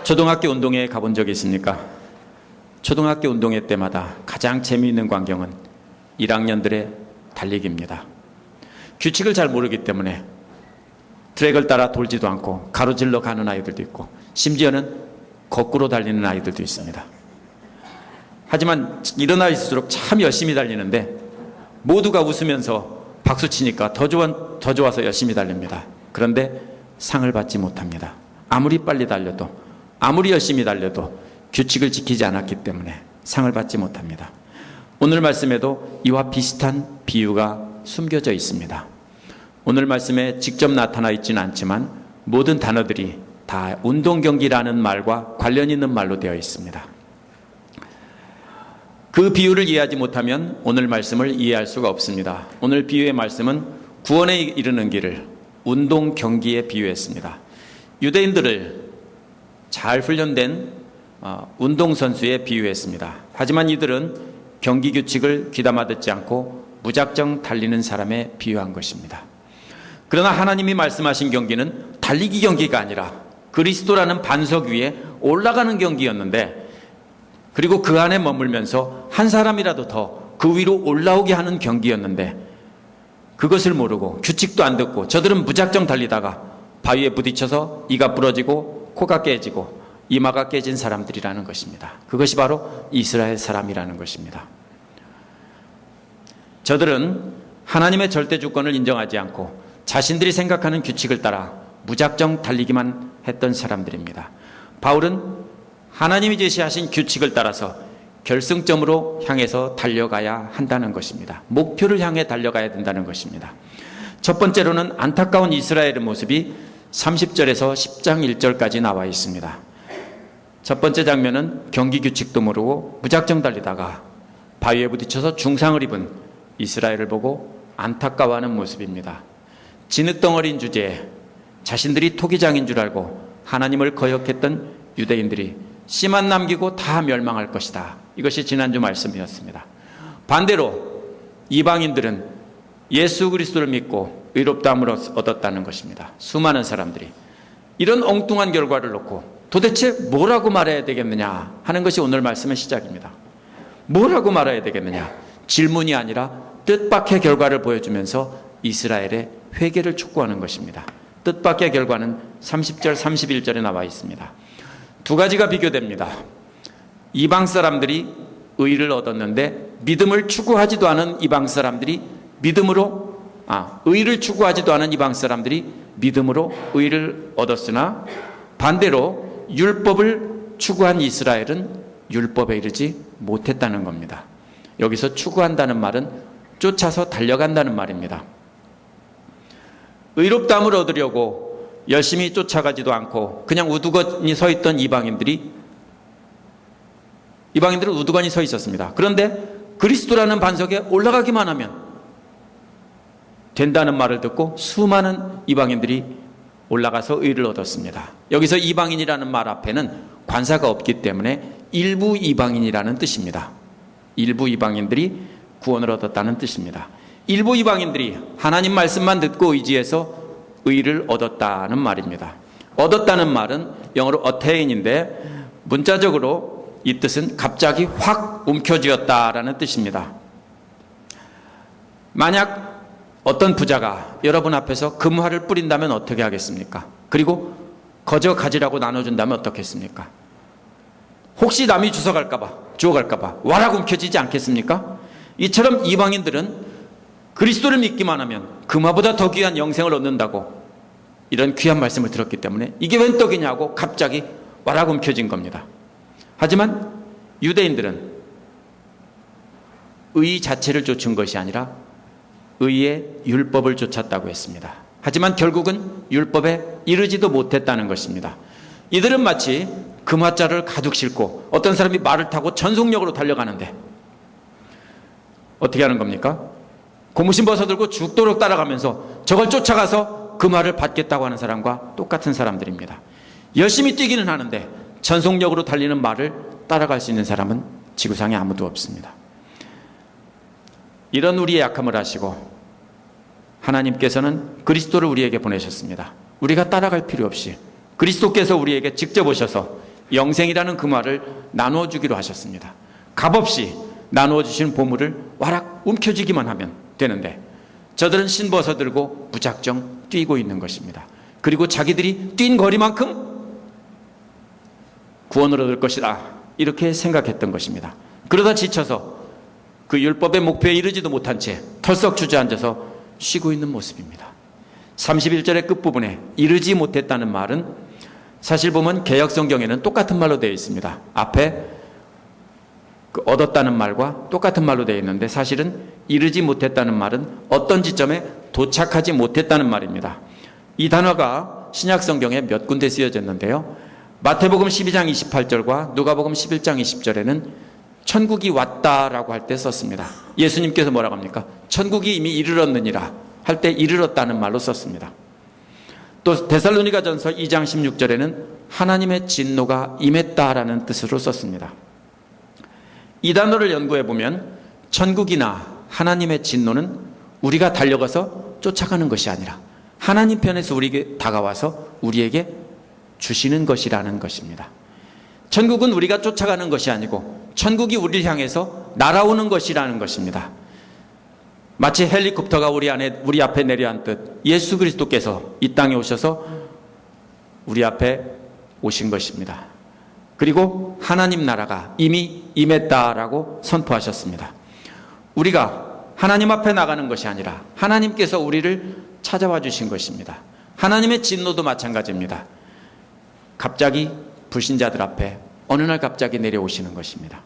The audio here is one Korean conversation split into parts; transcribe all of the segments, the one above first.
초등학교 운동회에 가본 적이 있습니까? 초등학교 운동회 때마다 가장 재미있는 광경은 1학년들의 달리기입니다. 규칙을 잘 모르기 때문에 트랙을 따라 돌지도 않고 가로질러 가는 아이들도 있고 심지어는 거꾸로 달리는 아이들도 있습니다. 하지만 일어날수록 참 열심히 달리는데 모두가 웃으면서 박수치니까 더 좋아서 열심히 달립니다. 그런데 상을 받지 못합니다. 아무리 빨리 달려도 아무리 열심히 달려도 규칙을 지키지 않았기 때문에 상을 받지 못합니다. 오늘 말씀에도 이와 비슷한 비유가 숨겨져 있습니다. 오늘 말씀에 직접 나타나 있지는 않지만 모든 단어들이 다 운동경기라는 말과 관련 있는 말로 되어 있습니다. 그 비유를 이해하지 못하면 오늘 말씀을 이해할 수가 없습니다. 오늘 비유의 말씀은 구원에 이르는 길을 운동경기에 비유했습니다. 유대인들을 잘 훈련된 운동선수에 비유했습니다. 하지만 이들은 경기 규칙을 귀담아 듣지 않고 무작정 달리는 사람에 비유한 것입니다. 그러나 하나님이 말씀하신 경기는 달리기 경기가 아니라 그리스도라는 반석 위에 올라가는 경기였는데, 그리고 그 안에 머물면서 한 사람이라도 더 그 위로 올라오게 하는 경기였는데, 그것을 모르고 규칙도 안 듣고 저들은 무작정 달리다가 바위에 부딪혀서 이가 부러지고 코가 깨지고 이마가 깨진 사람들이라는 것입니다. 그것이 바로 이스라엘 사람이라는 것입니다. 저들은 하나님의 절대 주권을 인정하지 않고 자신들이 생각하는 규칙을 따라 무작정 달리기만 했던 사람들입니다. 바울은 하나님이 제시하신 규칙을 따라서 결승점으로 향해서 달려가야 한다는 것입니다. 목표를 향해 달려가야 된다는 것입니다. 첫 번째로는 안타까운 이스라엘의 모습이 30절에서 10장 1절까지 나와 있습니다. 첫 번째 장면은 경기 규칙도 모르고 무작정 달리다가 바위에 부딪혀서 중상을 입은 이스라엘을 보고 안타까워하는 모습입니다. 진흙덩어리인 주제에 자신들이 토기장인 줄 알고 하나님을 거역했던 유대인들이 씨만 남기고 다 멸망할 것이다. 이것이 지난주 말씀이었습니다. 반대로 이방인들은 예수 그리스도를 믿고 의롭다함을 얻었다는 것입니다. 수많은 사람들이 이런 엉뚱한 결과를 놓고 도대체 뭐라고 말해야 되겠느냐 하는 것이 오늘 말씀의 시작입니다. 뭐라고 말해야 되겠느냐, 질문이 아니라 뜻밖의 결과를 보여주면서 이스라엘의 회개를 촉구하는 것입니다. 뜻밖의 결과는 30절 31절에 나와 있습니다. 두 가지가 비교됩니다. 이방 사람들이 의를 얻었는데 믿음을 추구하지도 않은 이방 사람들이 의를 추구하지도 않은 이방 사람들이 믿음으로 의를 얻었으나, 반대로 율법을 추구한 이스라엘은 율법에 이르지 못했다는 겁니다. 여기서 추구한다는 말은 쫓아서 달려간다는 말입니다. 의롭다함을 얻으려고 열심히 쫓아가지도 않고 그냥 우두커니 서 있던 이방인들은 우두커니 서 있었습니다. 그런데 그리스도라는 반석에 올라가기만 하면 된다는 말을 듣고 수많은 이방인들이 올라가서 의를 얻었습니다. 여기서 이방인이라는 말 앞에는 관사가 없기 때문에 일부 이방인이라는 뜻입니다. 일부 이방인들이 구원을 얻었다는 뜻입니다. 일부 이방인들이 하나님 말씀만 듣고 의지해서 의를 얻었다는 말입니다. 얻었다는 말은 영어로 attain인데 문자적으로 이 뜻은 갑자기 확 움켜쥐었다라는 뜻입니다. 만약 어떤 부자가 여러분 앞에서 금화를 뿌린다면 어떻게 하겠습니까? 그리고 거저 가지라고 나눠준다면 어떻겠습니까? 혹시 남이 주워갈까봐 와락 움켜쥐지 않겠습니까? 이처럼 이방인들은 그리스도를 믿기만 하면 금화보다 더 귀한 영생을 얻는다고 이런 귀한 말씀을 들었기 때문에 이게 웬 떡이냐고 갑자기 와락 움켜진 겁니다. 하지만 유대인들은 의 자체를 쫓은 것이 아니라 의의 율법을 쫓았다고 했습니다. 하지만 결국은 율법에 이르지도 못했다는 것입니다. 이들은 마치 금화자를 가득 싣고 어떤 사람이 말을 타고 전속력으로 달려가는데 어떻게 하는 겁니까? 고무신 벗어들고 죽도록 따라가면서 저걸 쫓아가서 금화를 받겠다고 하는 사람과 똑같은 사람들입니다. 열심히 뛰기는 하는데 전속력으로 달리는 말을 따라갈 수 있는 사람은 지구상에 아무도 없습니다. 이런 우리의 약함을 아시고 하나님께서는 그리스도를 우리에게 보내셨습니다. 우리가 따라갈 필요 없이 그리스도께서 우리에게 직접 오셔서 영생이라는 금화를 나누어 주기로 하셨습니다. 값없이 나누어 주신 보물을 와락 움켜쥐기만 하면 되는데 저들은 신벗어 들고 무작정 뛰고 있는 것입니다. 그리고 자기들이 뛴 거리만큼 구원을 얻을 것이다, 이렇게 생각했던 것입니다. 그러다 지쳐서 그 율법의 목표에 이르지도 못한 채 털썩 주저앉아서 쉬고 있는 모습입니다. 31절의 끝부분에 이르지 못했다는 말은 사실 보면 개역성경에는 똑같은 말로 되어 있습니다. 앞에 그 얻었다는 말과 똑같은 말로 되어 있는데 사실은 이르지 못했다는 말은 어떤 지점에 도착하지 못했다는 말입니다. 이 단어가 신약성경에 몇 군데 쓰여졌는데요. 마태복음 12장 28절과 누가복음 11장 20절에는 천국이 왔다라고 할 때 썼습니다. 예수님께서 뭐라고 합니까? 천국이 이미 이르렀느니라 할 때 이르렀다는 말로 썼습니다. 또 데살로니가전서 2장 16절에는 하나님의 진노가 임했다라는 뜻으로 썼습니다. 이 단어를 연구해 보면 천국이나 하나님의 진노는 우리가 달려가서 쫓아가는 것이 아니라 하나님 편에서 우리에게 다가와서 우리에게 주시는 것이라는 것입니다. 천국은 우리가 쫓아가는 것이 아니고 천국이 우리를 향해서 날아오는 것이라는 것입니다. 마치 헬리콥터가 우리 앞에 내려앉듯 예수 그리스도께서 이 땅에 오셔서 우리 앞에 오신 것입니다. 그리고 하나님 나라가 이미 임했다라고 선포하셨습니다. 우리가 하나님 앞에 나가는 것이 아니라 하나님께서 우리를 찾아와 주신 것입니다. 하나님의 진노도 마찬가지입니다. 갑자기 불신자들 앞에 어느 날 갑자기 내려오시는 것입니다.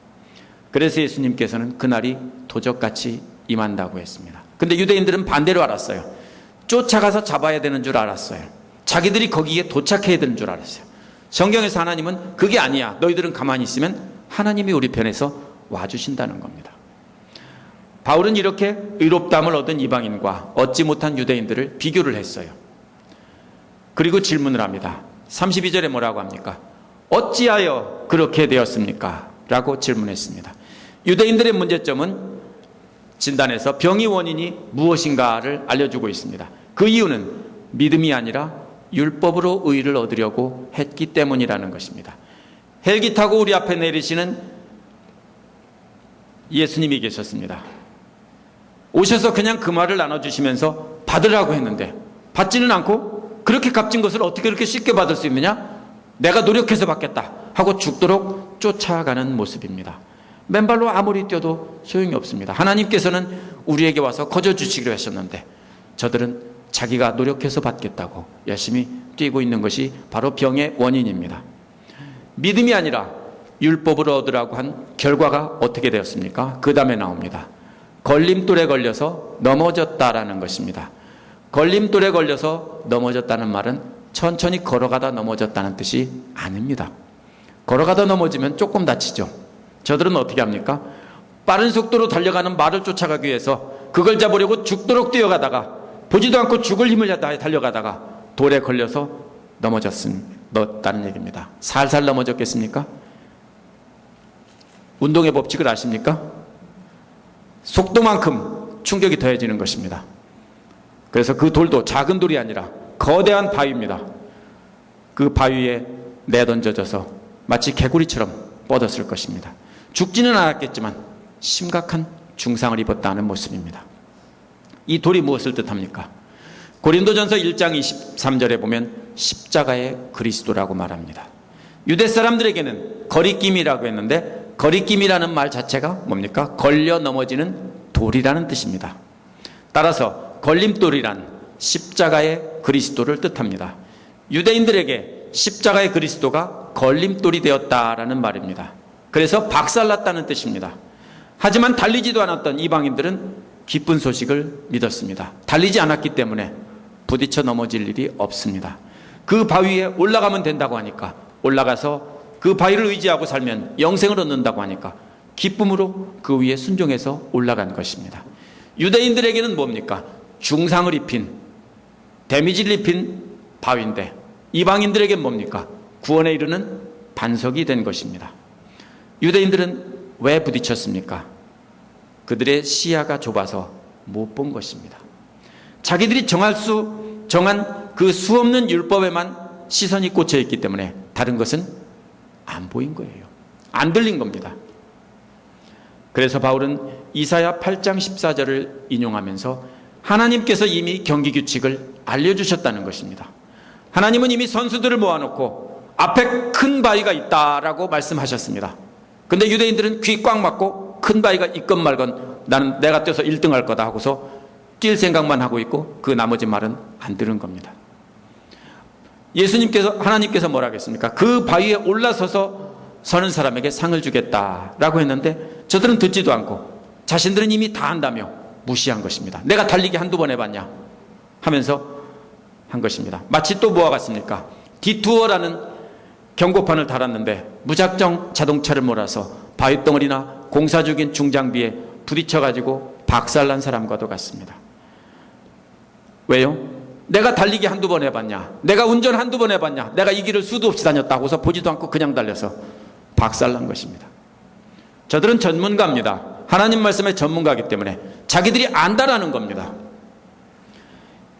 그래서 예수님께서는 그날이 도적같이 임한다고 했습니다. 근데 유대인들은 반대로 알았어요. 쫓아가서 잡아야 되는 줄 알았어요. 자기들이 거기에 도착해야 되는 줄 알았어요. 성경에서 하나님은 그게 아니야, 너희들은 가만히 있으면 하나님이 우리 편에서 와주신다는 겁니다. 바울은 이렇게 의롭다함을 얻은 이방인과 얻지 못한 유대인들을 비교를 했어요. 그리고 질문을 합니다. 32절에 뭐라고 합니까? 어찌하여 그렇게 되었습니까? 라고 질문했습니다. 유대인들의 문제점은 진단에서 병의 원인이 무엇인가를 알려주고 있습니다. 그 이유는 믿음이 아니라 율법으로 의를 얻으려고 했기 때문이라는 것입니다. 헬기 타고 우리 앞에 내리시는 예수님이 계셨습니다. 오셔서 그냥 그 말을 나눠주시면서 받으라고 했는데 받지는 않고 그렇게 값진 것을 어떻게 그렇게 쉽게 받을 수 있느냐? 내가 노력해서 받겠다 하고 죽도록 쫓아가는 모습입니다. 맨발로 아무리 뛰어도 소용이 없습니다. 하나님께서는 우리에게 와서 거저 주시기로 하셨는데 저들은 자기가 노력해서 받겠다고 열심히 뛰고 있는 것이 바로 병의 원인입니다. 믿음이 아니라 율법으로 얻으라고 한 결과가 어떻게 되었습니까? 그 다음에 나옵니다. 걸림돌에 걸려서 넘어졌다라는 것입니다. 걸림돌에 걸려서 넘어졌다는 말은 천천히 걸어가다 넘어졌다는 뜻이 아닙니다. 걸어가다 넘어지면 조금 다치죠. 저들은 어떻게 합니까? 빠른 속도로 달려가는 말을 쫓아가기 위해서 그걸 잡으려고 죽도록 뛰어가다가 보지도 않고 죽을 힘을 달려가다가 돌에 걸려서 넘어졌다는 얘기입니다. 살살 넘어졌겠습니까? 운동의 법칙을 아십니까? 속도만큼 충격이 더해지는 것입니다. 그래서 그 돌도 작은 돌이 아니라 거대한 바위입니다. 그 바위에 내던져져서 마치 개구리처럼 뻗었을 것입니다. 죽지는 않았겠지만 심각한 중상을 입었다는 모습입니다. 이 돌이 무엇을 뜻합니까? 고린도전서 1장 23절에 보면 십자가의 그리스도라고 말합니다. 유대 사람들에게는 거리낌이라고 했는데 거리낌이라는 말 자체가 뭡니까? 걸려 넘어지는 돌이라는 뜻입니다. 따라서 걸림돌이란 십자가의 그리스도를 뜻합니다. 유대인들에게 십자가의 그리스도가 걸림돌이 되었다라는 말입니다. 그래서 박살났다는 뜻입니다. 하지만 달리지도 않았던 이방인들은 기쁜 소식을 믿었습니다. 달리지 않았기 때문에 부딪혀 넘어질 일이 없습니다. 그 바위에 올라가면 된다고 하니까 올라가서 그 바위를 의지하고 살면 영생을 얻는다고 하니까 기쁨으로 그 위에 순종해서 올라간 것입니다. 유대인들에게는 뭡니까? 중상을 입힌, 데미지를 입힌 바위인데 이방인들에게는 뭡니까? 구원에 이르는 반석이 된 것입니다. 유대인들은 왜 부딪혔습니까? 그들의 시야가 좁아서 못 본 것입니다. 자기들이 정한 그 수없는 율법에만 시선이 꽂혀 있기 때문에 다른 것은 안 보인 거예요. 안 들린 겁니다. 그래서 바울은 이사야 8장 14절을 인용하면서 하나님께서 이미 경기규칙을 알려주셨다는 것입니다. 하나님은 이미 선수들을 모아놓고 앞에 큰 바위가 있다라고 말씀하셨습니다. 근데 유대인들은 귀 꽉 막고 큰 바위가 있건 말건 나는 내가 뛰어서 1등 할 거다 하고서 뛸 생각만 하고 있고 그 나머지 말은 안 들은 겁니다. 하나님께서 뭐라 하겠습니까? 그 바위에 올라서서 서는 사람에게 상을 주겠다라고 했는데 저들은 듣지도 않고 자신들은 이미 다 안다며 무시한 것입니다. 내가 달리기 한두 번 해봤냐 하면서 한 것입니다. 마치 또 뭐와 같습니까? 디투어라는 경고판을 달았는데 무작정 자동차를 몰아서 바위덩어리나 공사 중인 중장비에 부딪혀가지고 박살난 사람과도 같습니다. 왜요? 내가 달리기 한두 번 해봤냐? 내가 운전 한두 번 해봤냐? 내가 이 길을 수도 없이 다녔다고 해서 보지도 않고 그냥 달려서 박살난 것입니다. 저들은 전문가입니다. 하나님 말씀의 전문가이기 때문에 자기들이 안다라는 겁니다.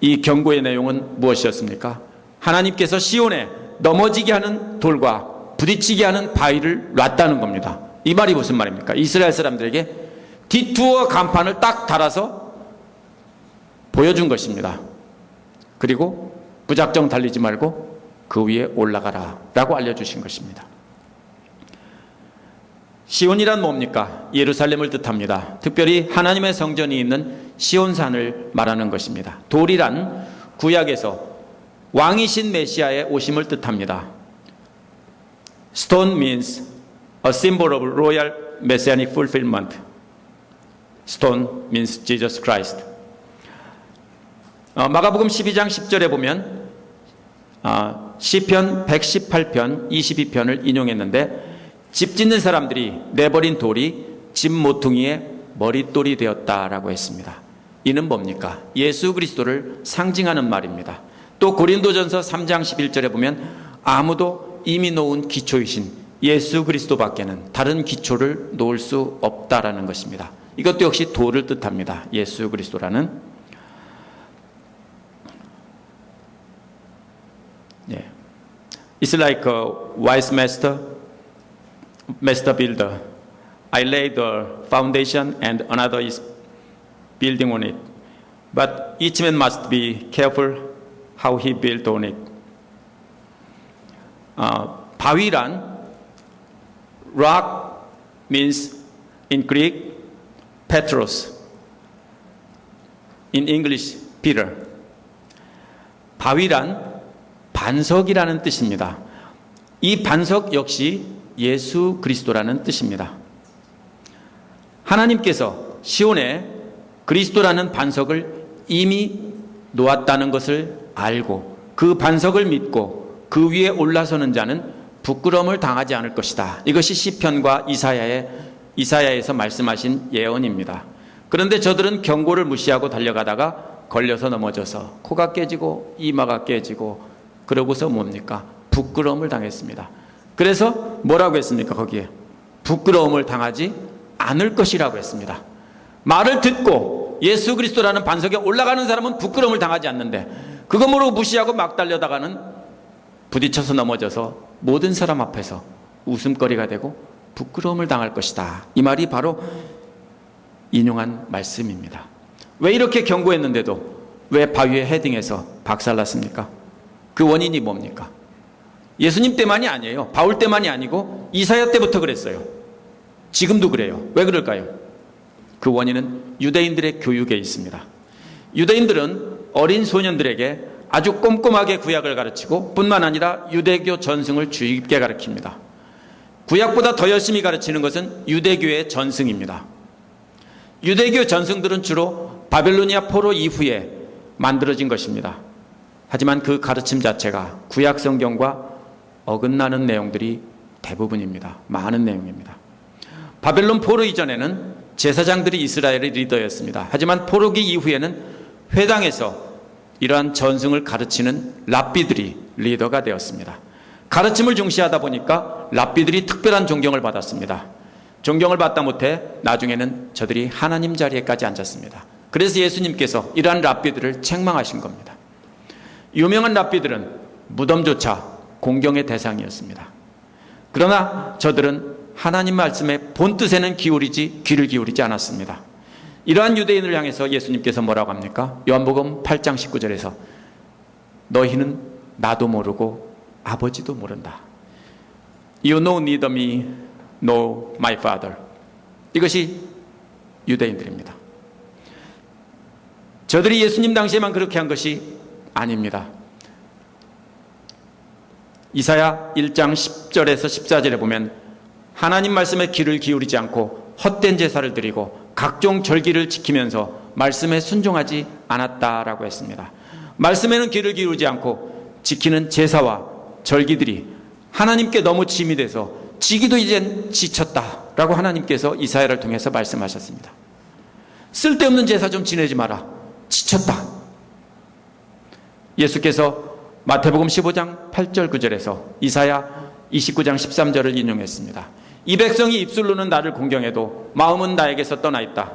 이 경고의 내용은 무엇이었습니까? 하나님께서 시온에 넘어지게 하는 돌과 부딪히게 하는 바위를 놨다는 겁니다. 이 말이 무슨 말입니까? 이스라엘 사람들에게 디투어 간판을 딱 달아서 보여준 것입니다. 그리고 무작정 달리지 말고 그 위에 올라가라 라고 알려주신 것입니다. 시온이란 뭡니까? 예루살렘을 뜻합니다. 특별히 하나님의 성전이 있는 시온산을 말하는 것입니다. 돌이란 구약에서 왕이신 메시아의 오심을 뜻합니다. Stone means a symbol of royal messianic fulfillment. Stone means Jesus Christ. 마가복음 12장 10절에 보면 시편 118편 22편을 인용했는데 집 짓는 사람들이 내버린 돌이 집 모퉁이의 머릿돌이 되었다라고 했습니다. 이는 뭡니까? 예수 그리스도를 상징하는 말입니다. 또 고린도전서 3장 11절에 보면 아무도 이미 놓은 기초이신 예수 그리스도밖에는 다른 기초를 놓을 수 없다라는 것입니다. 이것도 역시 돌을 뜻합니다. 예수 그리스도라는. It's like a wise master builder. I lay the foundation and another is building on it. But each man must be careful how he built on it. 바위란 rock means in Greek Petros. In English Peter. 바위란 반석이라는 뜻입니다. 이 반석 역시 예수 그리스도라는 뜻입니다. 하나님께서 시온에 그리스도라는 반석을 이미 놓았다는 것을 알고 그 반석을 믿고 그 위에 올라서는 자는 부끄러움을 당하지 않을 것이다. 이것이 시편과 이사야에서 말씀하신 예언입니다. 그런데 저들은 경고를 무시하고 달려가다가 걸려서 넘어져서 코가 깨지고 이마가 깨지고 그러고서 뭡니까? 부끄러움을 당했습니다. 그래서 뭐라고 했습니까? 거기에 부끄러움을 당하지 않을 것이라고 했습니다. 말을 듣고 예수 그리스도라는 반석에 올라가는 사람은 부끄러움을 당하지 않는데 그거 모르고 무시하고 막 달려다가는 부딪혀서 넘어져서 모든 사람 앞에서 웃음거리가 되고 부끄러움을 당할 것이다. 이 말이 바로 인용한 말씀입니다. 왜 이렇게 경고했는데도 왜 바위에 헤딩해서 박살났습니까? 그 원인이 뭡니까? 예수님 때만이 아니에요. 바울 때만이 아니고 이사야 때부터 그랬어요. 지금도 그래요. 왜 그럴까요? 그 원인은 유대인들의 교육에 있습니다. 유대인들은 어린 소년들에게 아주 꼼꼼하게 구약을 가르치고 뿐만 아니라 유대교 전승을 주의 깊게 가르칩니다. 구약보다 더 열심히 가르치는 것은 유대교의 전승입니다. 유대교 전승들은 주로 바벨로니아 포로 이후에 만들어진 것입니다. 하지만 그 가르침 자체가 구약 성경과 어긋나는 내용들이 대부분입니다. 많은 내용입니다. 바벨론 포로 이전에는 제사장들이 이스라엘의 리더였습니다. 하지만 포로기 이후에는 회당에서 이러한 전승을 가르치는 랍비들이 리더가 되었습니다. 가르침을 중시하다 보니까 랍비들이 특별한 존경을 받았습니다. 존경을 받다 못해 나중에는 저들이 하나님 자리에까지 앉았습니다. 그래서 예수님께서 이러한 랍비들을 책망하신 겁니다. 유명한 랍비들은 무덤조차 공경의 대상이었습니다. 그러나 저들은 하나님 말씀의 본뜻에는 귀를 기울이지 않았습니다. 이러한 유대인을 향해서 예수님께서 뭐라고 합니까? 요한복음 8장 19절에서 너희는 나도 모르고 아버지도 모른다. You know neither me nor my father. 이것이 유대인들입니다. 저들이 예수님 당시에만 그렇게 한 것이 아닙니다. 이사야 1장 10절에서 14절에 보면 하나님 말씀에 귀를 기울이지 않고 헛된 제사를 드리고 각종 절기를 지키면서 말씀에 순종하지 않았다라고 했습니다. 말씀에는 귀를 기울이지 않고 지키는 제사와 절기들이 하나님께 너무 짐이 돼서 지기도 이젠 지쳤다라고 하나님께서 이사야를 통해서 말씀하셨습니다. 쓸데없는 제사 좀 지내지 마라. 지쳤다. 예수께서 마태복음 15장 8절 9절에서 이사야 29장 13절을 인용했습니다. 이 백성이 입술로는 나를 공경해도 마음은 나에게서 떠나 있다.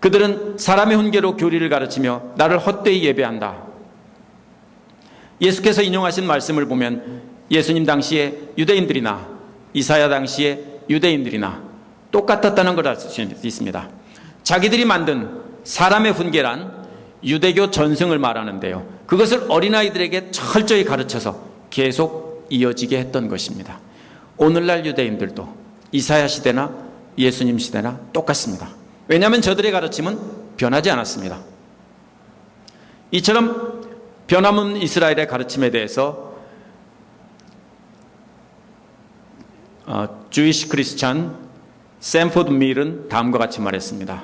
그들은 사람의 훈계로 교리를 가르치며 나를 헛되이 예배한다. 예수께서 인용하신 말씀을 보면 예수님 당시에 유대인들이나 이사야 당시에 유대인들이나 똑같았다는 걸 알 수 있습니다. 자기들이 만든 사람의 훈계란 유대교 전승을 말하는데요. 그것을 어린아이들에게 철저히 가르쳐서 계속 이어지게 했던 것입니다. 오늘날 유대인들도 이사야 시대나 예수님 시대나 똑같습니다. 왜냐하면 저들의 가르침은 변하지 않았습니다. 이처럼 변함없는 이스라엘의 가르침에 대해서 주이시 크리스찬 샌포드 밀은 다음과 같이 말했습니다.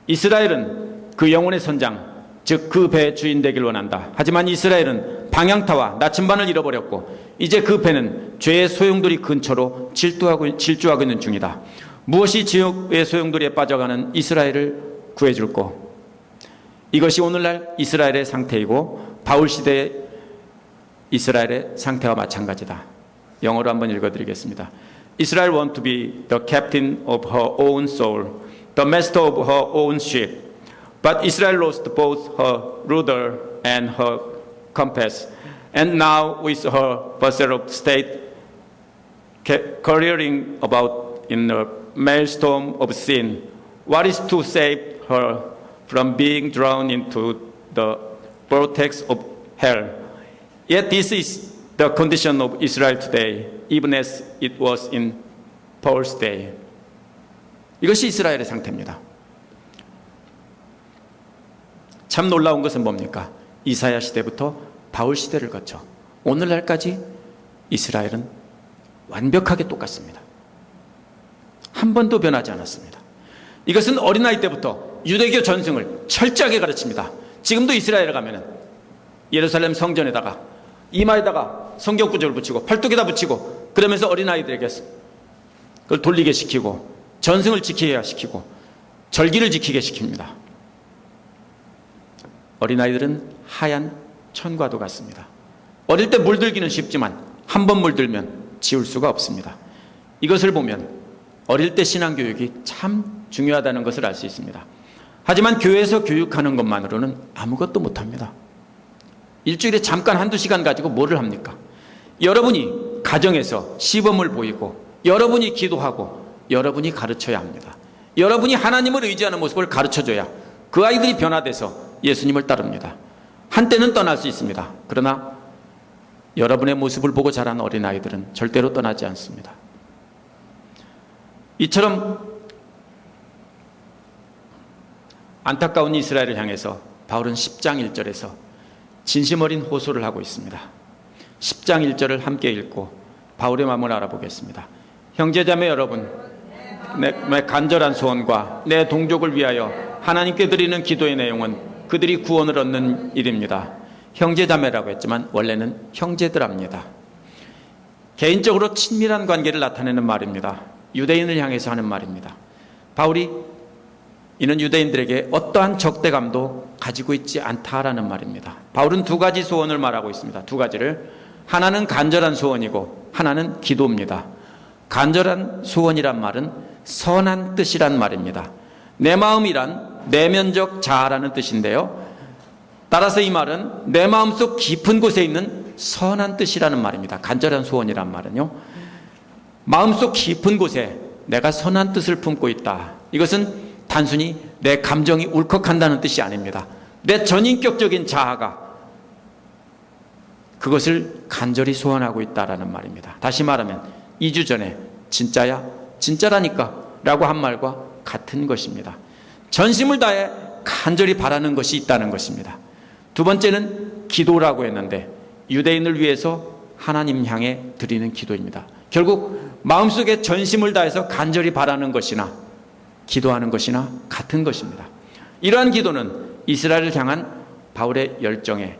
이스라엘은 그 영혼의 선장, 즉 그 배의 주인 되길 원한다. 하지만 이스라엘은 방향타와 나침반을 잃어버렸고 이제 그 배는 죄의 소용돌이 근처로 질주하고 있는 중이다. 무엇이 지옥의 소용돌이에 빠져가는 이스라엘을 구해줄꼬. 이것이 오늘날 이스라엘의 상태이고 바울 시대의 이스라엘의 상태와 마찬가지다. 영어로 한번 읽어드리겠습니다. Israel want to be the captain of her own soul, the master of her own ship. But Israel lost both her rudder and her compass. And now with her vessel of state careering about in a maelstrom of sin, what is to save her from being drawn into the vortex of hell? Yet this is the condition of Israel today, even as it was in Paul's day. 이것이 이스라엘의 상태입니다. 참 놀라운 것은 뭡니까? 이사야 시대부터 바울 시대를 거쳐 오늘날까지 이스라엘은 완벽하게 똑같습니다. 한 번도 변하지 않았습니다. 이것은 어린아이 때부터 유대교 전승을 철저하게 가르칩니다. 지금도 이스라엘에 가면은 예루살렘 성전에다가 이마에다가 성경 구절을 붙이고 팔뚝에다 붙이고 그러면서 어린아이들에게 그걸 돌리게 시키고 전승을 지키게 시키고 절기를 지키게 시킵니다. 어린아이들은 하얀 천과도 같습니다. 어릴 때 물들기는 쉽지만 한 번 물들면 지울 수가 없습니다. 이것을 보면 어릴 때 신앙교육이 참 중요하다는 것을 알 수 있습니다. 하지만 교회에서 교육하는 것만으로는 아무것도 못합니다. 일주일에 잠깐 한두 시간 가지고 뭐를 합니까? 여러분이 가정에서 시범을 보이고 여러분이 기도하고 여러분이 가르쳐야 합니다. 여러분이 하나님을 의지하는 모습을 가르쳐줘야 그 아이들이 변화돼서 예수님을 따릅니다. 한때는 떠날 수 있습니다. 그러나 여러분의 모습을 보고 자란 어린아이들은 절대로 떠나지 않습니다. 이처럼 안타까운 이스라엘을 향해서 바울은 10장 1절에서 진심 어린 호소를 하고 있습니다. 10장 1절을 함께 읽고 바울의 마음을 알아보겠습니다. 형제자매 여러분, 내 간절한 소원과 내 동족을 위하여 하나님께 드리는 기도의 내용은 그들이 구원을 얻는 일입니다. 형제자매라고 했지만 원래는 형제들합니다. 개인적으로 친밀한 관계를 나타내는 말입니다. 유대인을 향해서 하는 말입니다. 바울이 이는 유대인들에게 어떠한 적대감도 가지고 있지 않다라는 말입니다. 바울은 두 가지 소원을 말하고 있습니다. 두 가지를. 하나는 간절한 소원이고 하나는 기도입니다. 간절한 소원이란 말은 선한 뜻이란 말입니다. 내 마음이란 내면적 자아라는 뜻인데요. 따라서 이 말은 내 마음속 깊은 곳에 있는 선한 뜻이라는 말입니다. 간절한 소원이란 말은요. 마음속 깊은 곳에 내가 선한 뜻을 품고 있다. 이것은 단순히 내 감정이 울컥한다는 뜻이 아닙니다. 내 전인격적인 자아가 그것을 간절히 소원하고 있다라는 말입니다. 다시 말하면 2주 전에 진짜야? 진짜라니까 라고 한 말과 같은 것입니다. 전심을 다해 간절히 바라는 것이 있다는 것입니다. 두 번째는 기도라고 했는데 유대인을 위해서 하나님 향해 드리는 기도입니다. 결국 마음속에 전심을 다해서 간절히 바라는 것이나 기도하는 것이나 같은 것입니다. 이러한 기도는 이스라엘을 향한 바울의 열정의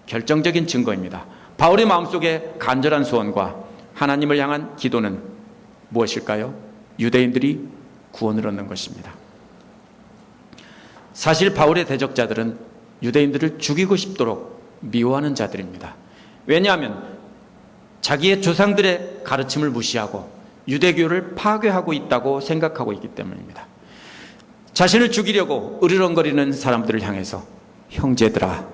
결정적인 증거입니다. 바울의 마음속에 간절한 소원과 하나님을 향한 기도는 무엇일까요? 유대인들이 구원을 얻는 것입니다. 사실 바울의 대적자들은 유대인들을 죽이고 싶도록 미워하는 자들입니다. 왜냐하면 자기의 조상들의 가르침을 무시하고 유대교를 파괴하고 있다고 생각하고 있기 때문입니다. 자신을 죽이려고 으르렁거리는 사람들을 향해서 형제들아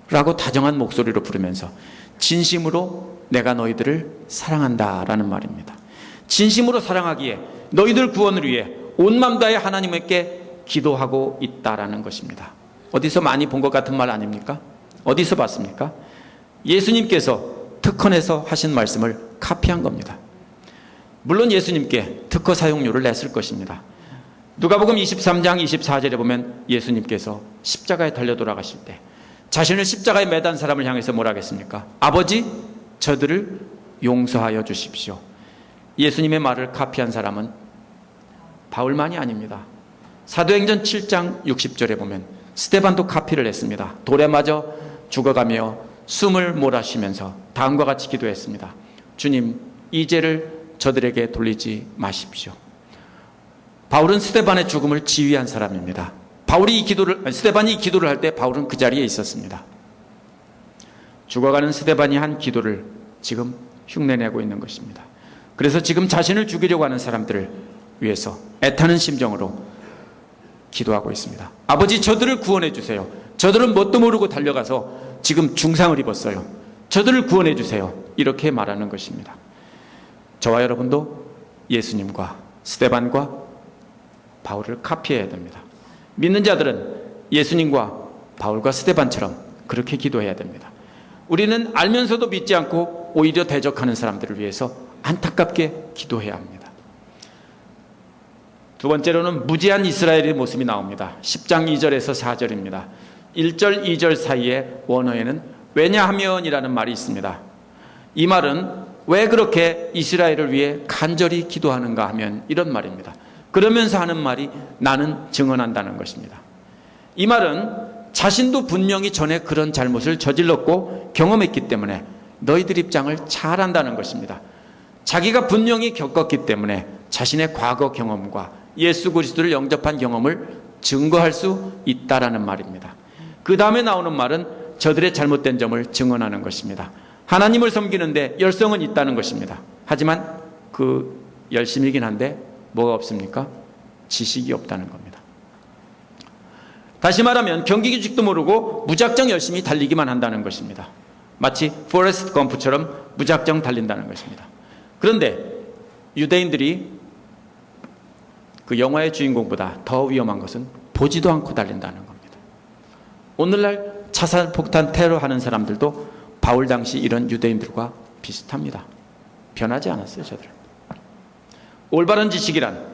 라고 다정한 목소리로 부르면서 진심으로 내가 너희들을 사랑한다 라는 말입니다. 진심으로 사랑하기에 너희들 구원을 위해 온 마음 다해 하나님께 기도하고 있다라는 것입니다. 어디서 많이 본 것 같은 말 아닙니까? 어디서 봤습니까? 예수님께서 특허내서 하신 말씀을 카피한 겁니다. 물론 예수님께 특허 사용료를 냈을 것입니다. 누가복음 23장 24절에 보면 예수님께서 십자가에 달려 돌아가실 때 자신을 십자가에 매단 사람을 향해서 뭐라 하겠습니까? 아버지, 저들을 용서하여 주십시오. 예수님의 말을 카피한 사람은 바울만이 아닙니다. 사도행전 7장 60절에 보면 스데반도 카피를 했습니다. 돌에 맞아 죽어가며 숨을 몰아쉬면서 다음과 같이 기도했습니다. 주님, 이 죄를 저들에게 돌리지 마십시오. 바울은 스데반의 죽음을 지휘한 사람입니다. 스데반이 이 기도를 할 때 바울은 그 자리에 있었습니다. 죽어가는 스데반이 한 기도를 지금 흉내내고 있는 것입니다. 그래서 지금 자신을 죽이려고 하는 사람들을 위해서 애타는 심정으로 기도하고 있습니다. 아버지, 저들을 구원해 주세요. 저들은 뭣도 모르고 달려가서 지금 중상을 입었어요. 저들을 구원해 주세요. 이렇게 말하는 것입니다. 저와 여러분도 예수님과 스데반과 바울을 카피해야 됩니다. 믿는 자들은 예수님과 바울과 스데반처럼 그렇게 기도해야 됩니다. 우리는 알면서도 믿지 않고 오히려 대적하는 사람들을 위해서 안타깝게 기도해야 합니다. 두 번째로는 무지한 이스라엘의 모습이 나옵니다. 10장 2절에서 4절입니다. 1절, 2절 사이에 원어에는 왜냐하면이라는 말이 있습니다. 이 말은 왜 그렇게 이스라엘을 위해 간절히 기도하는가 하면 이런 말입니다. 그러면서 하는 말이 나는 증언한다는 것입니다. 이 말은 자신도 분명히 전에 그런 잘못을 저질렀고 경험했기 때문에 너희들 입장을 잘 안다는 것입니다. 자기가 분명히 겪었기 때문에 자신의 과거 경험과 예수 그리스도를 영접한 경험을 증거할 수 있다라는 말입니다. 그 다음에 나오는 말은 저들의 잘못된 점을 증언하는 것입니다. 하나님을 섬기는데 열성은 있다는 것입니다. 하지만 그 열심이긴 한데 뭐가 없습니까? 지식이 없다는 겁니다. 다시 말하면 경기규칙도 모르고 무작정 열심히 달리기만 한다는 것입니다. 마치 포레스트 검프처럼 무작정 달린다는 것입니다. 그런데 유대인들이 그 영화의 주인공보다 더 위험한 것은 보지도 않고 달린다는 겁니다. 오늘날 자살폭탄 테러하는 사람들도 바울 당시 이런 유대인들과 비슷합니다. 변하지 않았어요, 저들은. 올바른 지식이란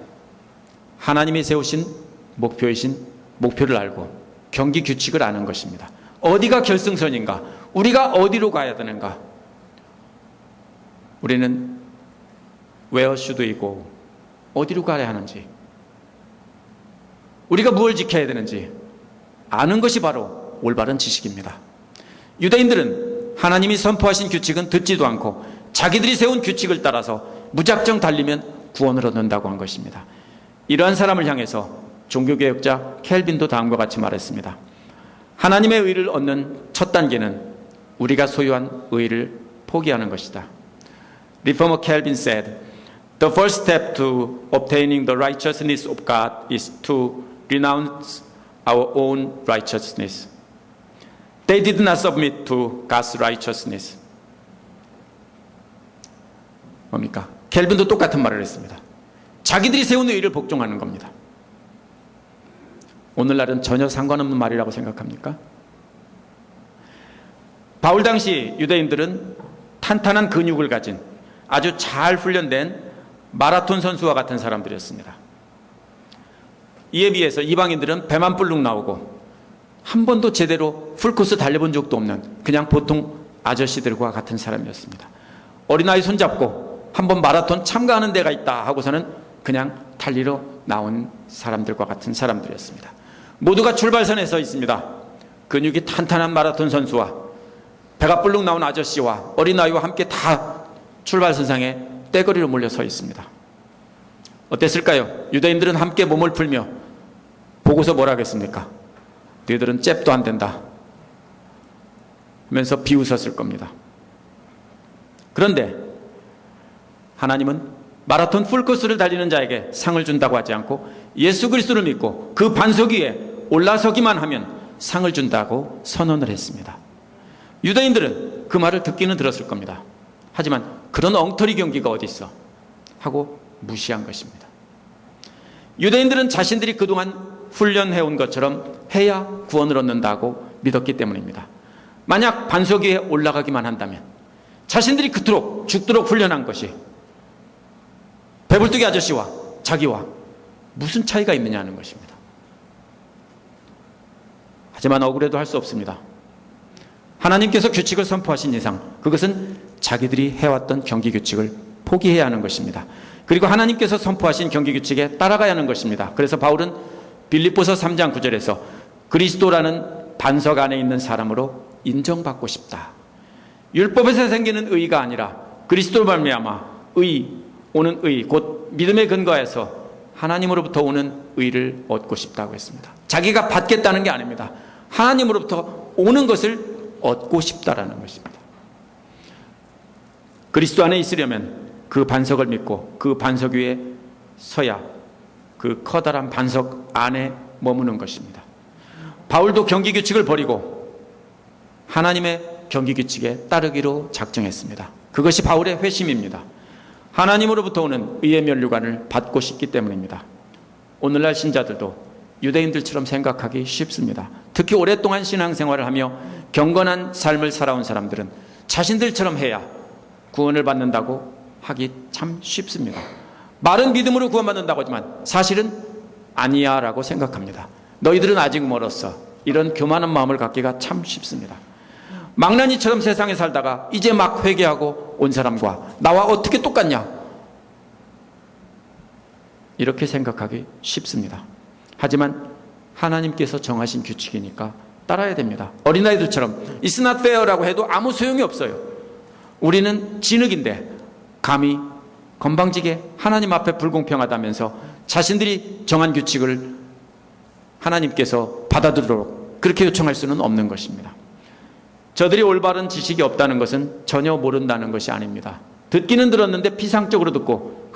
하나님이 세우신 목표를 알고 경기 규칙을 아는 것입니다. 어디가 결승선인가? 우리가 어디로 가야 되는가? 우리는 where should we go? 어디로 가야 하는지, 우리가 무엇을 지켜야 되는지 아는 것이 바로 올바른 지식입니다. 유대인들은 하나님이 선포하신 규칙은 듣지도 않고 자기들이 세운 규칙을 따라서 무작정 달리면 구원을 얻는다고 한 것입니다. 이러한 사람을 향해서 종교개혁자 켈빈도 다음과 같이 말했습니다. 하나님의 의를 얻는 첫 단계는 우리가 소유한 의를 포기하는 것이다. Reformer Calvin said, "The first step to obtaining the righteousness of God is to renounce our own righteousness." They did not submit to God's righteousness. 뭡니까? 켈빈도 똑같은 말을 했습니다. 자기들이 세운 의를 복종하는 겁니다. 오늘날은 전혀 상관없는 말이라고 생각합니까? 바울 당시 유대인들은 탄탄한 근육을 가진 아주 잘 훈련된 마라톤 선수와 같은 사람들이었습니다. 이에 비해서 이방인들은 배만 불룩 나오고 한 번도 제대로 풀코스 달려본 적도 없는 그냥 보통 아저씨들과 같은 사람이었습니다. 어린아이 손잡고 한번 마라톤 참가하는 데가 있다 하고서는 그냥 달리러 나온 사람들과 같은 사람들이었습니다. 모두가 출발선에 서 있습니다. 근육이 탄탄한 마라톤 선수와 배가 불룩 나온 아저씨와 어린아이와 함께 다 출발선상에 떼거리로 몰려 서 있습니다. 어땠을까요? 유대인들은 함께 몸을 풀며 보고서 뭐라 하겠습니까? 너희들은 잽도 안 된다 하면서 비웃었을 겁니다. 그런데 하나님은 마라톤 풀코스를 달리는 자에게 상을 준다고 하지 않고 예수 그리스도를 믿고 그 반석 위에 올라서기만 하면 상을 준다고 선언을 했습니다. 유대인들은 그 말을 듣기는 들었을 겁니다. 하지만 그런 엉터리 경기가 어디 있어 하고 무시한 것입니다. 유대인들은 자신들이 그동안 훈련해온 것처럼 해야 구원을 얻는다고 믿었기 때문입니다. 만약 반석 위에 올라가기만 한다면 자신들이 그토록 죽도록 훈련한 것이 배불뚝이 아저씨와 자기와 무슨 차이가 있느냐는 것입니다. 하지만 억울해도 할 수 없습니다. 하나님께서 규칙을 선포하신 이상 그것은 자기들이 해왔던 경기 규칙을 포기해야 하는 것입니다. 그리고 하나님께서 선포하신 경기 규칙에 따라가야 하는 것입니다. 그래서 바울은 빌립보서 3장 9절에서 그리스도라는 반석 안에 있는 사람으로 인정받고 싶다. 율법에서 생기는 의가 아니라 그리스도로 말미암아 오는 의, 곧 믿음에 근거해서 하나님으로부터 오는 의를 얻고 싶다고 했습니다. 자기가 받겠다는 게 아닙니다. 하나님으로부터 오는 것을 얻고 싶다라는 것입니다. 그리스도 안에 있으려면 그 반석을 믿고 그 반석 위에 서야 그 커다란 반석 안에 머무는 것입니다. 바울도 경기 규칙을 버리고 하나님의 경기 규칙에 따르기로 작정했습니다. 그것이 바울의 회심입니다. 하나님으로부터 오는 의의 면류관을 받고 싶기 때문입니다. 오늘날 신자들도 유대인들처럼 생각하기 쉽습니다. 특히 오랫동안 신앙생활을 하며 경건한 삶을 살아온 사람들은 자신들처럼 해야 구원을 받는다고 하기 참 쉽습니다. 말은 믿음으로 구원받는다고 하지만 사실은 아니야 라고 생각합니다. 너희들은 아직 멀었어. 이런 교만한 마음을 갖기가 참 쉽습니다. 망나니처럼 세상에 살다가 이제 막 회개하고 온 사람과 나와 어떻게 똑같냐 이렇게 생각하기 쉽습니다. 하지만 하나님께서 정하신 규칙이니까 따라야 됩니다. 어린아이들처럼 It's not fair라고 해도 아무 소용이 없어요. 우리는 진흙인데 감히 건방지게 하나님 앞에 불공평하다면서 자신들이 정한 규칙을 하나님께서 받아들이도록 그렇게 요청할 수는 없는 것입니다. 저들이 올바른 지식이 없다는 것은 전혀 모른다는 것이 아닙니다. 듣기는 들었는데 피상적으로 듣고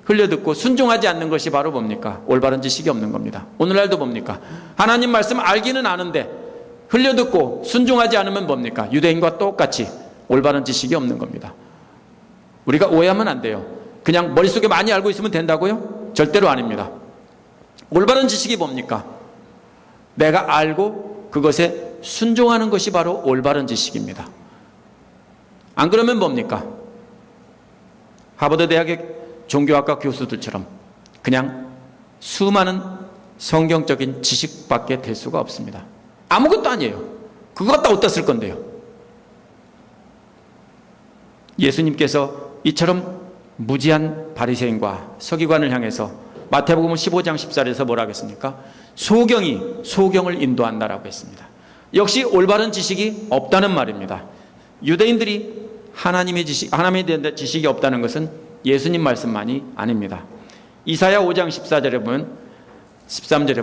흘려듣고 순종하지 않는 것이 바로 뭡니까? 올바른 지식이 없는 겁니다. 오늘날도 뭡니까? 하나님 말씀 알기는 아는데 흘려듣고 순종하지 않으면 뭡니까? 유대인과 똑같이 올바른 지식이 없는 겁니다. 우리가 오해하면 안 돼요. 그냥 머릿속에 많이 알고 있으면 된다고요? 절대로 아닙니다. 올바른 지식이 뭡니까? 내가 알고 그것에 순종하는 것이 바로 올바른 지식입니다. 안 그러면 뭡니까? 하버드 대학의 종교학과 교수들처럼 그냥 수많은 성경적인 지식밖에 될 수가 없습니다. 아무것도 아니에요. 그거 갖다 어디다 쓸 건데요? 예수님께서 이처럼 무지한 바리새인과 서기관을 향해서 마태복음 15장 14절에서 뭐라 하겠습니까? 소경이 소경을 인도한다라고 했습니다. 역시 올바른 지식이 없다는 말입니다. 유대인들이 하나님에 대한 지식이 없다는 것은 예수님 말씀만이 아닙니다. 이사야 5장 13절에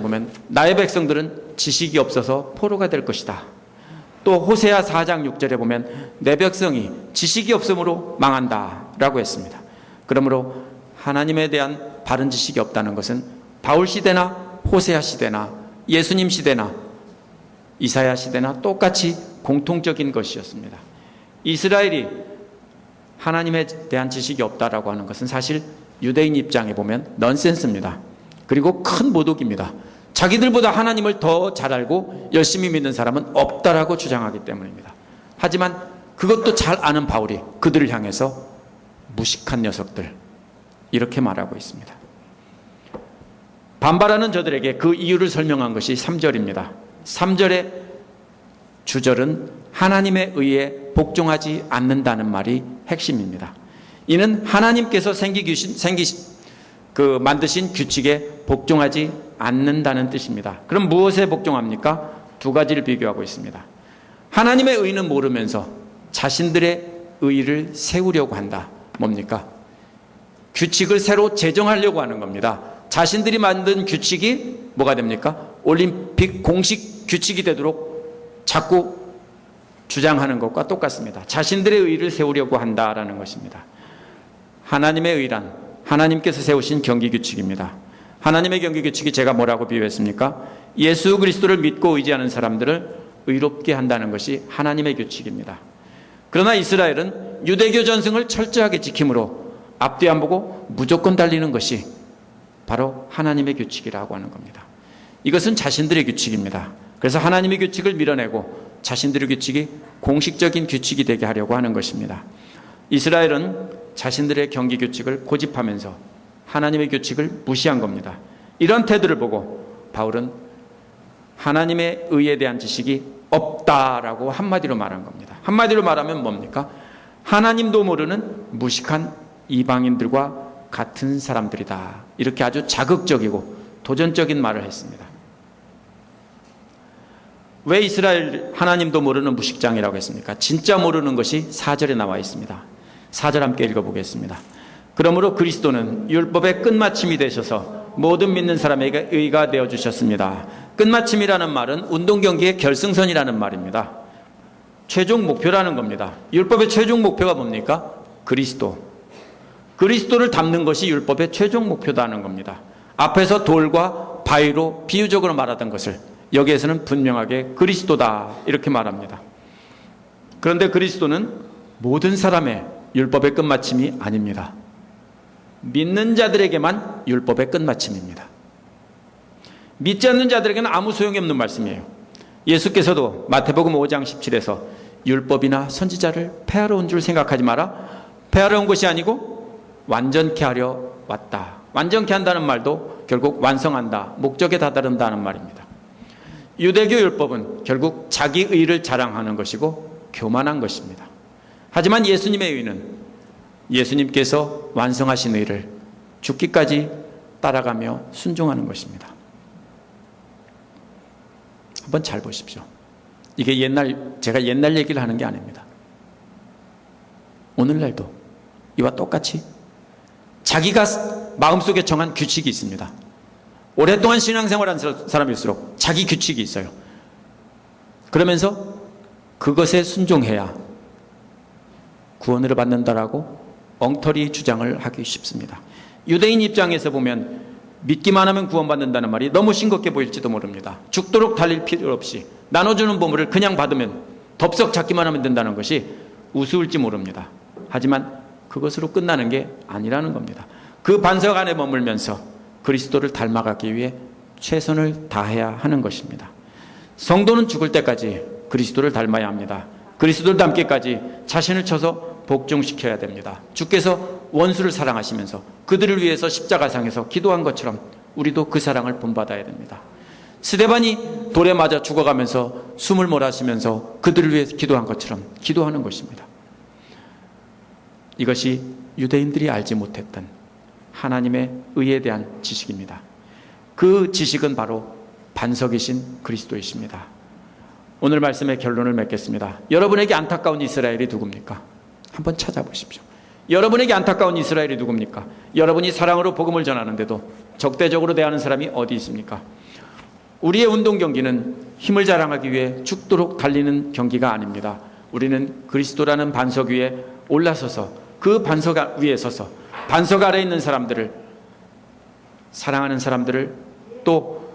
보면 나의 백성들은 지식이 없어서 포로가 될 것이다. 또 호세아 4장 6절에 보면 내 백성이 지식이 없으므로 망한다 라고 했습니다. 그러므로 하나님에 대한 바른 지식이 없다는 것은 바울 시대나 호세아 시대나 예수님 시대나 이사야 시대나 똑같이 공통적인 것이었습니다. 이스라엘이 하나님에 대한 지식이 없다라고 하는 것은 사실 유대인 입장에 보면 넌센스입니다. 그리고 큰 모독입니다. 자기들보다 하나님을 더 잘 알고 열심히 믿는 사람은 없다라고 주장하기 때문입니다. 하지만 그것도 잘 아는 바울이 그들을 향해서 무식한 녀석들 이렇게 말하고 있습니다. 반발하는 저들에게 그 이유를 설명한 것이 3절입니다. 3절의 주절은 하나님에 의해 복종하지 않는다는 말이 핵심입니다. 이는 하나님께서 만드신 규칙에 복종하지 않는다는 뜻입니다. 그럼 무엇에 복종합니까? 두 가지를 비교하고 있습니다. 하나님의 의는 모르면서 자신들의 의를 세우려고 한다. 뭡니까? 규칙을 새로 제정하려고 하는 겁니다. 자신들이 만든 규칙이 뭐가 됩니까? 올림픽 공식 규칙이 되도록 자꾸 주장하는 것과 똑같습니다. 자신들의 의를 세우려고 한다라는 것입니다. 하나님의 의란 하나님께서 세우신 경기규칙입니다. 하나님의 경기규칙이 제가 뭐라고 비유했습니까? 예수 그리스도를 믿고 의지하는 사람들을 의롭게 한다는 것이 하나님의 규칙입니다. 그러나 이스라엘은 유대교 전승을 철저하게 지킴으로 앞뒤 안 보고 무조건 달리는 것이 바로 하나님의 규칙이라고 하는 겁니다. 이것은 자신들의 규칙입니다. 그래서 하나님의 규칙을 밀어내고 자신들의 규칙이 공식적인 규칙이 되게 하려고 하는 것입니다. 이스라엘은 자신들의 경기 규칙을 고집하면서 하나님의 규칙을 무시한 겁니다. 이런 태도를 보고 바울은 하나님의 의에 대한 지식이 없다라고 한마디로 말한 겁니다. 한마디로 말하면 뭡니까? 하나님도 모르는 무식한 이방인들과 같은 사람들이다. 이렇게 아주 자극적이고 도전적인 말을 했습니다. 왜 이스라엘 하나님도 모르는 무식장이라고 했습니까? 진짜 모르는 것이 4절에 나와 있습니다. 4절 함께 읽어보겠습니다. 그러므로 그리스도는 율법의 끝마침이 되셔서 모든 믿는 사람에게 의가 되어주셨습니다. 끝마침이라는 말은 운동경기의 결승선이라는 말입니다. 최종 목표라는 겁니다. 율법의 최종 목표가 뭡니까? 그리스도를 담는 것이 율법의 최종 목표다는 겁니다. 앞에서 돌과 바위로 비유적으로 말하던 것을 여기에서는 분명하게 그리스도다 이렇게 말합니다. 그런데 그리스도는 모든 사람의 율법의 끝마침이 아닙니다. 믿는 자들에게만 율법의 끝마침입니다. 믿지 않는 자들에게는 아무 소용이 없는 말씀이에요. 예수께서도 마태복음 5장 17에서 율법이나 선지자를 폐하러 온 줄 생각하지 마라. 폐하러 온 것이 아니고 완전케 하려 왔다. 완전케 한다는 말도 결국 완성한다, 목적에 다다른다는 말입니다. 유대교 율법은 결국 자기 의를 자랑하는 것이고 교만한 것입니다. 하지만 예수님의 의는 예수님께서 완성하신 의를 죽기까지 따라가며 순종하는 것입니다. 한번 잘 보십시오. 이게 제가 옛날 얘기를 하는 게 아닙니다. 오늘날도 이와 똑같이 자기가 마음속에 정한 규칙이 있습니다. 오랫동안 신앙생활한 사람일수록 자기 규칙이 있어요. 그러면서 그것에 순종해야 구원을 받는다라고 엉터리 주장을 하기 쉽습니다. 유대인 입장에서 보면 믿기만 하면 구원받는다는 말이 너무 싱겁게 보일지도 모릅니다. 죽도록 달릴 필요 없이 나눠주는 보물을 그냥 받으면 덥석 잡기만 하면 된다는 것이 우스울지 모릅니다. 하지만 그것으로 끝나는 게 아니라는 겁니다. 그 반석 안에 머물면서 그리스도를 닮아가기 위해 최선을 다해야 하는 것입니다. 성도는 죽을 때까지 그리스도를 닮아야 합니다. 그리스도를 닮기까지 자신을 쳐서 복종시켜야 됩니다. 주께서 원수를 사랑하시면서 그들을 위해서 십자가상에서 기도한 것처럼 우리도 그 사랑을 본받아야 됩니다. 스데반이 돌에 맞아 죽어가면서 숨을 몰아쉬면서 그들을 위해서 기도한 것처럼 기도하는 것입니다. 이것이 유대인들이 알지 못했던 하나님의 의에 대한 지식입니다. 그 지식은 바로 반석이신 그리스도이십니다. 오늘 말씀의 결론을 맺겠습니다. 여러분에게 안타까운 이스라엘이 누굽니까? 한번 찾아보십시오. 여러분에게 안타까운 이스라엘이 누굽니까? 여러분이 사랑으로 복음을 전하는데도 적대적으로 대하는 사람이 어디 있습니까? 우리의 운동 경기는 힘을 자랑하기 위해 죽도록 달리는 경기가 아닙니다. 우리는 그리스도라는 반석 위에 올라서서 그 반석 위에 서서 반석 아래에 있는 사람들을, 사랑하는 사람들을, 또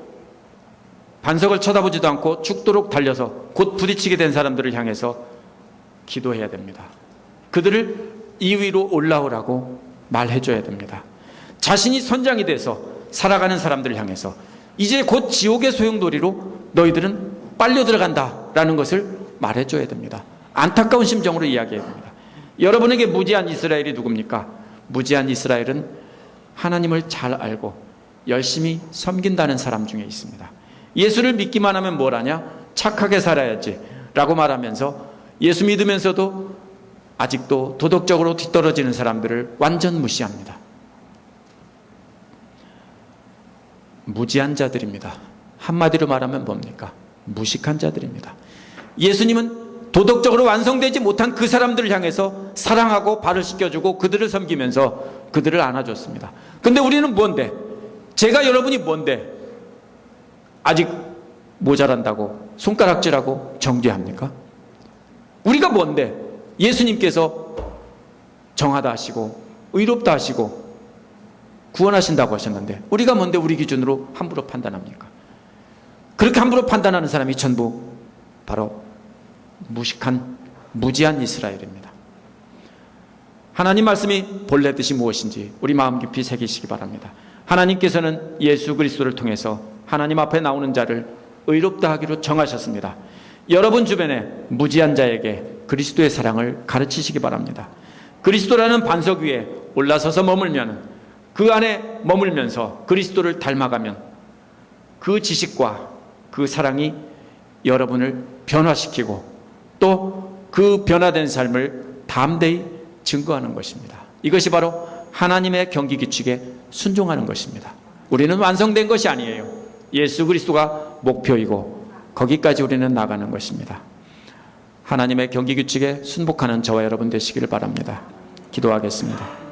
반석을 쳐다보지도 않고 죽도록 달려서 곧 부딪히게 된 사람들을 향해서 기도해야 됩니다. 그들을 이 위로 올라오라고 말해줘야 됩니다. 자신이 선장이 돼서 살아가는 사람들을 향해서 이제 곧 지옥의 소용돌이로 너희들은 빨려 들어간다라는 것을 말해줘야 됩니다. 안타까운 심정으로 이야기해야 됩니다. 여러분에게 무지한 이스라엘이 누굽니까? 무지한 이스라엘은 하나님을 잘 알고 열심히 섬긴다는 사람 중에 있습니다. 예수를 믿기만 하면 뭘 하냐? 착하게 살아야지 라고 말하면서 예수 믿으면서도 아직도 도덕적으로 뒤떨어지는 사람들을 완전 무시합니다. 무지한 자들입니다. 한마디로 말하면 뭡니까? 무식한 자들입니다. 예수님은 도덕적으로 완성되지 못한 그 사람들을 향해서 사랑하고 발을 씻겨주고 그들을 섬기면서 그들을 안아줬습니다. 근데 우리는 뭔데? 제가 여러분이 뭔데? 아직 모자란다고 손가락질하고 정죄합니까? 우리가 뭔데? 예수님께서 정하다 하시고 의롭다 하시고 구원하신다고 하셨는데 우리가 뭔데 우리 기준으로 함부로 판단합니까? 그렇게 함부로 판단하는 사람이 전부 바로 무식한 무지한 이스라엘입니다. 하나님 말씀이 본래 뜻이 무엇인지 우리 마음 깊이 새기시기 바랍니다. 하나님께서는 예수 그리스도를 통해서 하나님 앞에 나오는 자를 의롭다 하기로 정하셨습니다. 여러분 주변에 무지한 자에게 그리스도의 사랑을 가르치시기 바랍니다. 그리스도라는 반석 위에 올라서서 머물면 그 안에 머물면서 그리스도를 닮아가면 그 지식과 그 사랑이 여러분을 변화시키고 또 그 변화된 삶을 담대히 증거하는 것입니다. 이것이 바로 하나님의 경기 규칙에 순종하는 것입니다. 우리는 완성된 것이 아니에요. 예수 그리스도가 목표이고 거기까지 우리는 나가는 것입니다. 하나님의 경기 규칙에 순복하는 저와 여러분 되시기를 바랍니다. 기도하겠습니다.